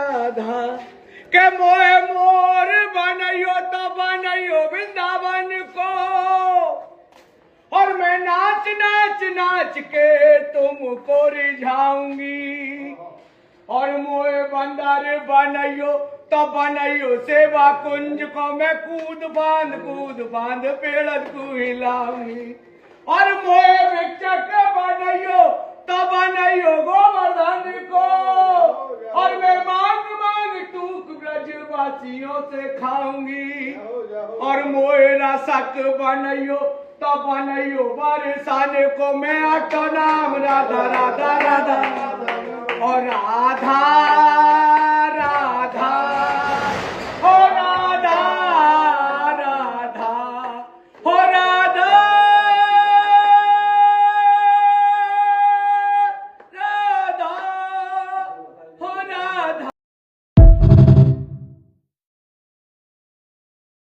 राधा के मोहे मोर बनइयो तो बनइयो वृंदावन को, और मैं नाच नाच नाच के तुमको रिझाऊंगी। और मोहे बंदर बनइयो तो बनइयो सेवा कुंज को, मैं कूद बांध पेड़त को हिलाऊंगी। और मोहे भिक्षक बनइयो तो बनइयो गोवर्धन को, और मैं मांग मांग टूक ब्रजवासियों से खाऊंगी। और मोहे रसक बनइयो तो बनइयो बरसाने को, मैं अटो नाम राधा राधा राधा और राधा।